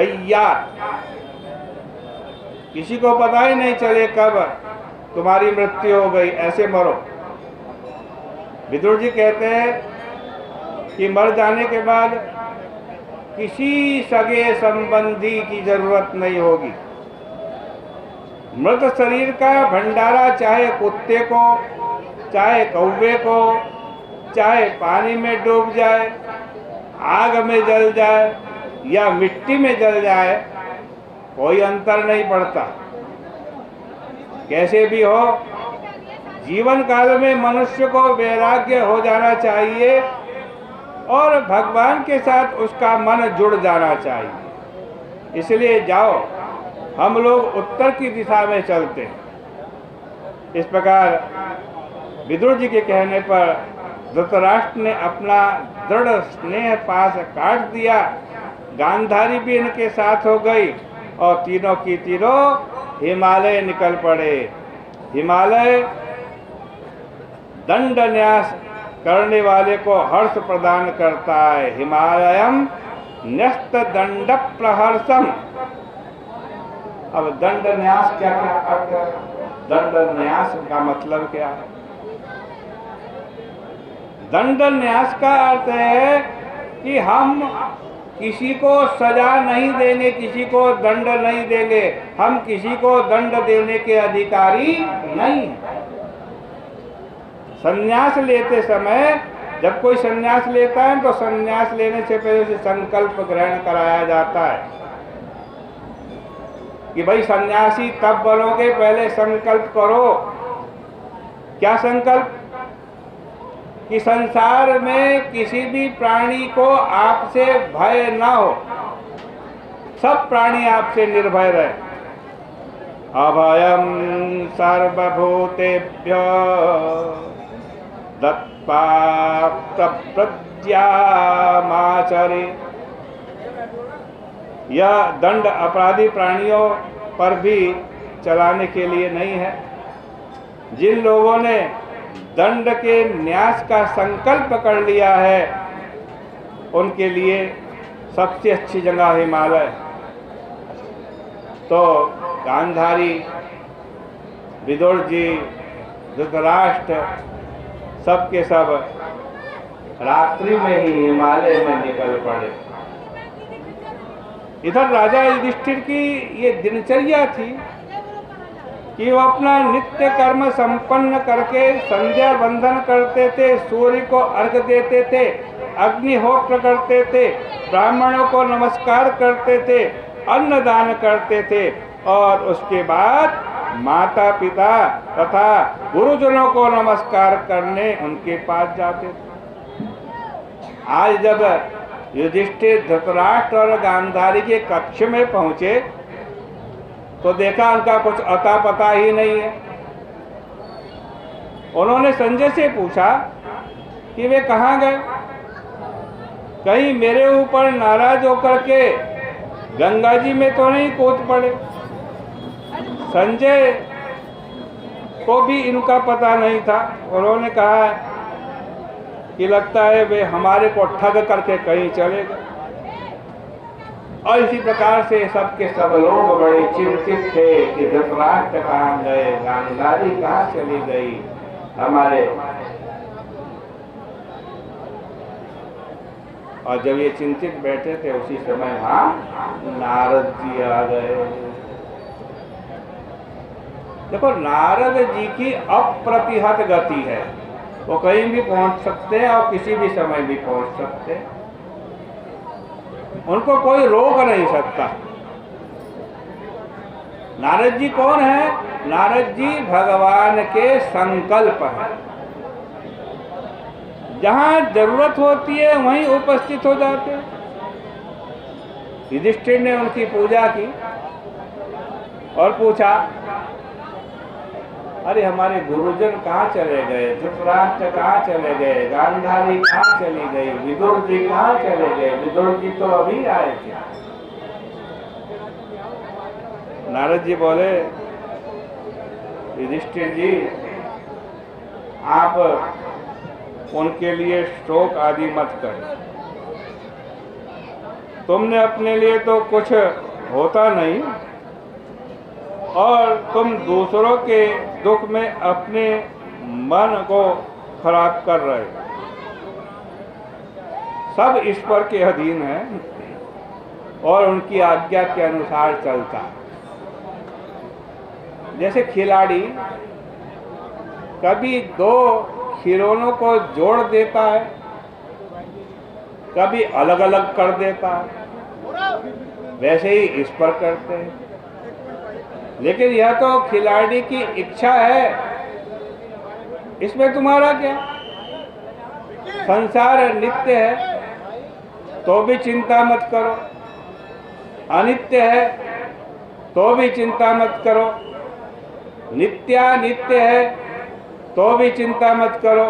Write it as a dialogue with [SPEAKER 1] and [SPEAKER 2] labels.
[SPEAKER 1] भैया किसी को पता ही नहीं चले कब तुम्हारी मृत्यु हो गई, ऐसे मरो। विदुर जी कहते हैं कि मर जाने के बाद किसी सगे संबंधी की जरूरत नहीं होगी। मृत शरीर का भंडारा चाहे कुत्ते को, चाहे कौवे को, चाहे पानी में डूब जाए, आग में जल जाए या मिट्टी में जल जाए, कोई अंतर नहीं पड़ता। कैसे भी हो, जीवन काल में मनुष्य को वैराग्य हो जाना चाहिए और भगवान के साथ उसका मन जुड़ जाना चाहिए। इसलिए जाओ, हम लोग उत्तर की दिशा में चलते हैं। इस प्रकार विदुर जी के कहने पर धृतराष्ट्र ने अपना दृढ़ स्नेह पास काट दिया। गांधारी भी इनके साथ हो गई और तीनों की तीनों हिमालय निकल पड़े। हिमालय दंड न्यास करने वाले को हर्ष प्रदान करता है। हिमालयम न्यस्त दंड प्रहर्षम। अब दंड न्यास क्या क्या अर्थ है? दंड न्यास का मतलब क्या है? दंड न्यास का अर्थ है कि हम किसी को सजा नहीं देंगे, किसी को दंड नहीं देंगे, हम किसी को दंड देने के अधिकारी नहीं। संन्यास लेते समय, जब कोई संन्यास लेता है तो संन्यास लेने से पहले उसे संकल्प ग्रहण कराया जाता है कि भाई सन्यासी तब बनोगे, पहले संकल्प करो। क्या संकल्प? कि संसार में किसी भी प्राणी को आपसे भय न हो, सब प्राणी आपसे निर्भय रहे। अभयम सर्वभूतेभ्यो दत्पाप्त प्रज्ञामाचरे। यह दंड अपराधी प्राणियों पर भी चलाने के लिए नहीं है। जिन लोगों ने दंड के न्यास का संकल्प कर लिया है, उनके लिए सबसे अच्छी जगह हिमालय। तो गांधारी, विदुर जी, धृतराष्ट्र सब के सब रात्रि में ही हिमालय में निकल पड़े। इधर राजा युधिष्ठिर की ये दिनचर्या थी कि वो अपना नित्य कर्म संपन्न करके संध्या बंदन करते थे, सूर्य को अर्घ्य देते थे, अग्निहोत्र करते थे, ब्राह्मणों को नमस्कार करते थे, अन्नदान करते थे और उसके बाद माता पिता तथा गुरुजनों को नमस्कार करने उनके पास जाते थे। आज जब युधिष्ठिर, धृतराष्ट्र और गांधारी के कक्ष में पहुंचे तो देखा उनका कुछ अता पता ही नहीं है। उन्होंने संजय से पूछा कि वे कहाँ गए? कहीं मेरे ऊपर नाराज होकर के गंगा जी में तो नहीं कूद पड़े? संजय को भी इनका पता नहीं था। उन्होंने कहा कि लगता है वे हमारे को ठग करके कहीं चले गए। और इसी प्रकार से सबके सब लोग बड़े चिंतित थे कि धृतराष्ट्र कहाँ गए, गांधारी कहाँ चली गई हमारे। और जब ये चिंतित बैठे थे उसी समय वहां नारद जी आ गए। देखो, नारद जी की अप्रतिहत गति है, वो कहीं भी पहुंच सकते हैं और किसी भी समय भी पहुंच सकते हैं। उनको कोई रोक नहीं सकता। नारद जी कौन है? नारद जी भगवान के संकल्प हैं। जहां जरूरत होती है वहीं उपस्थित हो जाते हैं। युधिष्ठिर ने उनकी पूजा की और पूछा, अरे हमारे गुरुजन कहाँ चले गए? धृतराष्ट्र कहाँ चले गए? गांधारी कहाँ चली गई? विदुर जी कहाँ चले गए? विदुर जी तो अभी आए थे। नारद जी बोले, युधिष्ठिर जी, आप उनके लिए शोक आदि मत करें। तुमने अपने लिए तो कुछ होता नहीं और तुम दूसरों के दुख में अपने मन को खराब कर रहे हो। सब ईश्वर के अधीन है और उनकी आज्ञा के अनुसार चलता है। जैसे खिलाड़ी कभी दो खिलौनों को जोड़ देता है, कभी अलग अलग कर देता है, वैसे ही ईश्वर करते हैं। लेकिन यह तो खिलाड़ी की इच्छा है, इसमें तुम्हारा क्या। संसार नित्य है तो भी चिंता मत करो, अनित्य है तो भी चिंता मत करो, नित्यानित्य है तो भी चिंता मत करो।